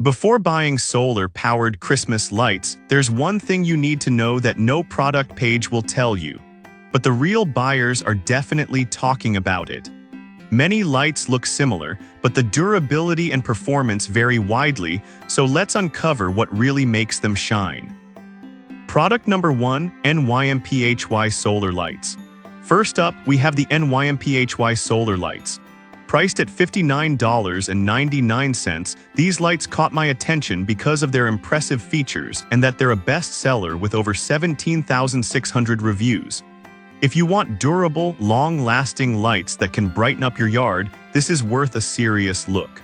Before buying solar-powered Christmas lights, there's one thing you need to know that no product page will tell you. But the real buyers are definitely talking about it. Many lights look similar, but the durability and performance vary widely, so let's uncover what really makes them shine. Product number 1, NYMPHY Solar Lights. First up, we have the NYMPHY Solar Lights. Priced at $59.99, these lights caught my attention because of their impressive features and that they're a bestseller with over 17,600 reviews. If you want durable, long-lasting lights that can brighten up your yard, this is worth a serious look.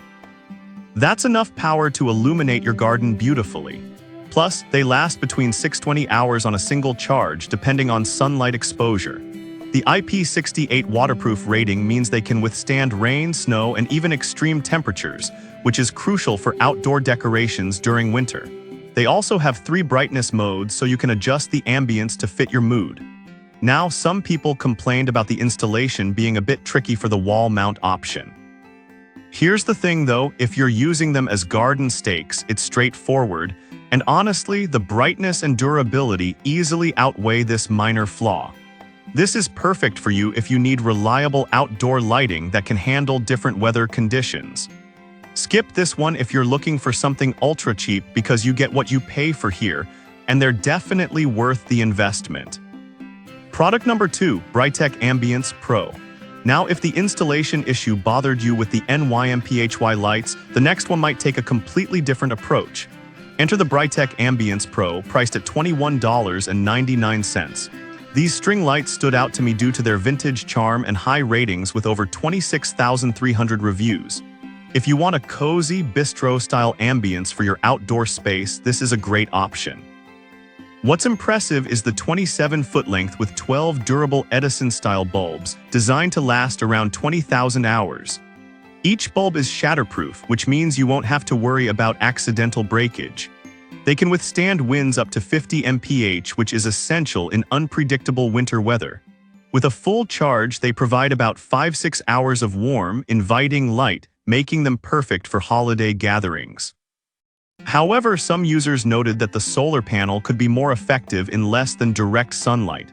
That's enough power to illuminate your garden beautifully. Plus, they last between 6-20 hours on a single charge depending on sunlight exposure. The IP68 waterproof rating means they can withstand rain, snow, and even extreme temperatures, which is crucial for outdoor decorations during winter. They also have 3 brightness modes so you can adjust the ambience to fit your mood. Now, some people complained about the installation being a bit tricky for the wall mount option. Here's the thing though, if you're using them as garden stakes, it's straightforward, and honestly, the brightness and durability easily outweigh this minor flaw. This is perfect for you if you need reliable outdoor lighting that can handle different weather conditions. Skip this one if you're looking for something ultra cheap because you get what you pay for here, and they're definitely worth the investment. Product number 2, Brightech Ambience Pro. Now, if the installation issue bothered you with the NYMPHY lights, the next one might take a completely different approach. Enter the Brightech Ambience Pro, priced at $21.99. These string lights stood out to me due to their vintage charm and high ratings with over 26,300 reviews. If you want a cozy, bistro-style ambience for your outdoor space, this is a great option. What's impressive is the 27-foot length with 12 durable Edison-style bulbs, designed to last around 20,000 hours. Each bulb is shatterproof, which means you won't have to worry about accidental breakage. They can withstand winds up to 50 mph, which is essential in unpredictable winter weather. With a full charge, they provide about 5-6 hours of warm, inviting light, making them perfect for holiday gatherings. However, some users noted that the solar panel could be more effective in less than direct sunlight.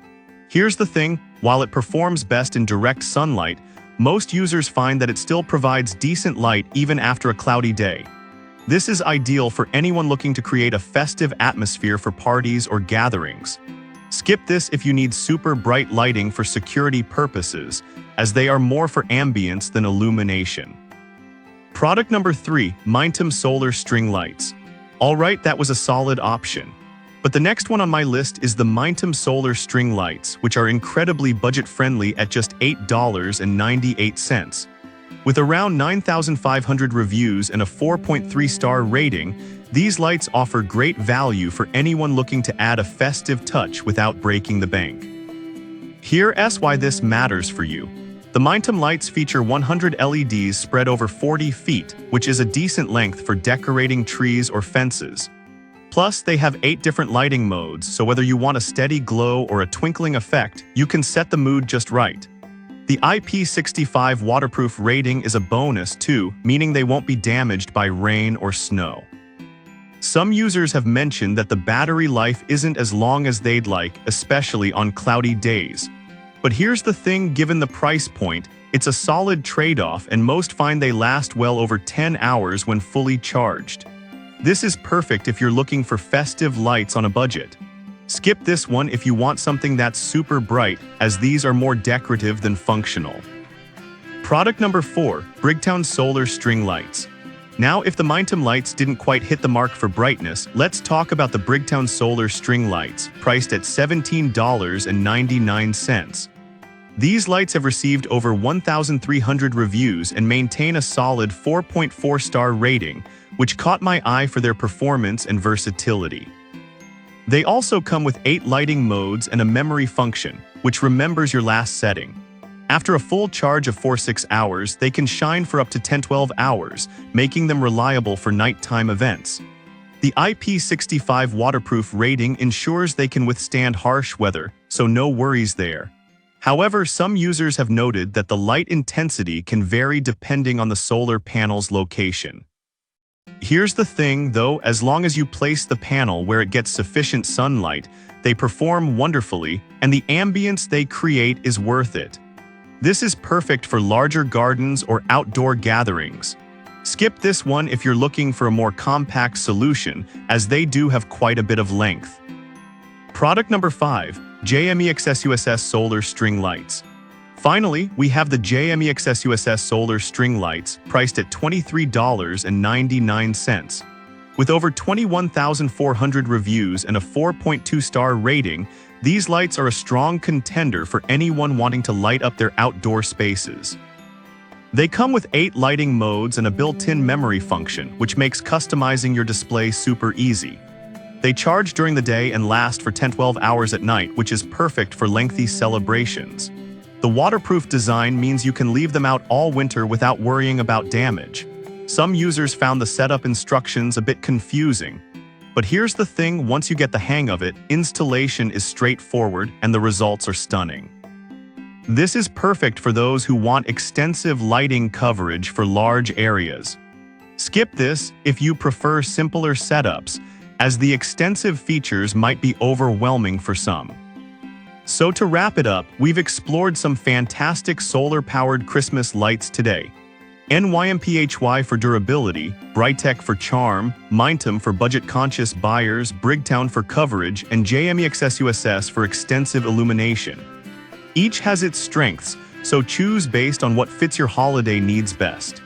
Here's the thing, while it performs best in direct sunlight, most users find that it still provides decent light even after a cloudy day. This is ideal for anyone looking to create a festive atmosphere for parties or gatherings. Skip this if you need super bright lighting for security purposes, as they are more for ambience than illumination. Product number 3, Momentum Solar String Lights. Alright, that was a solid option. But the next one on my list is the Momentum Solar String Lights, which are incredibly budget-friendly at just $8.98. With around 9,500 reviews and a 4.3-star rating, these lights offer great value for anyone looking to add a festive touch without breaking the bank. Here's why this matters for you. The Momentum lights feature 100 LEDs spread over 40 feet, which is a decent length for decorating trees or fences. Plus, they have 8 different lighting modes, so whether you want a steady glow or a twinkling effect, you can set the mood just right. The IP65 waterproof rating is a bonus too, meaning they won't be damaged by rain or snow. Some users have mentioned that the battery life isn't as long as they'd like, especially on cloudy days. But here's the thing, given the price point, it's a solid trade-off and most find they last well over 10 hours when fully charged. This is perfect if you're looking for festive lights on a budget. Skip this one if you want something that's super bright, as these are more decorative than functional. Product number 4, Brighten Solar String Lights. Now, if the Momentum lights didn't quite hit the mark for brightness, let's talk about the Brighten Solar String Lights, priced at $17.99. These lights have received over 1,300 reviews and maintain a solid 4.4-star rating, which caught my eye for their performance and versatility. They also come with 8 lighting modes and a memory function, which remembers your last setting. After a full charge of 4-6 hours, they can shine for up to 10-12 hours, making them reliable for nighttime events. The IP65 waterproof rating ensures they can withstand harsh weather, so no worries there. However, some users have noted that the light intensity can vary depending on the solar panel's location. Here's the thing, though, as long as you place the panel where it gets sufficient sunlight, they perform wonderfully, and the ambience they create is worth it. This is perfect for larger gardens or outdoor gatherings. Skip this one if you're looking for a more compact solution, as they do have quite a bit of length. Product number 5, JMEXSUSS Solar String Lights. Finally, we have the JMEXSUSS Solar String Lights, priced at $23.99. With over 21,400 reviews and a 4.2-star rating, these lights are a strong contender for anyone wanting to light up their outdoor spaces. They come with 8 lighting modes and a built-in memory function, which makes customizing your display super easy. They charge during the day and last for 10-12 hours at night, which is perfect for lengthy celebrations. The waterproof design means you can leave them out all winter without worrying about damage. Some users found the setup instructions a bit confusing. But here's the thing, once you get the hang of it, installation is straightforward and the results are stunning. This is perfect for those who want extensive lighting coverage for large areas. Skip this if you prefer simpler setups, as the extensive features might be overwhelming for some. So to wrap it up, we've explored some fantastic solar-powered Christmas lights today. NYMPHY for durability, Brightech for charm, Mintum for budget-conscious buyers, Brigtown for coverage, and JMEXSUSS for extensive illumination. Each has its strengths, so choose based on what fits your holiday needs best.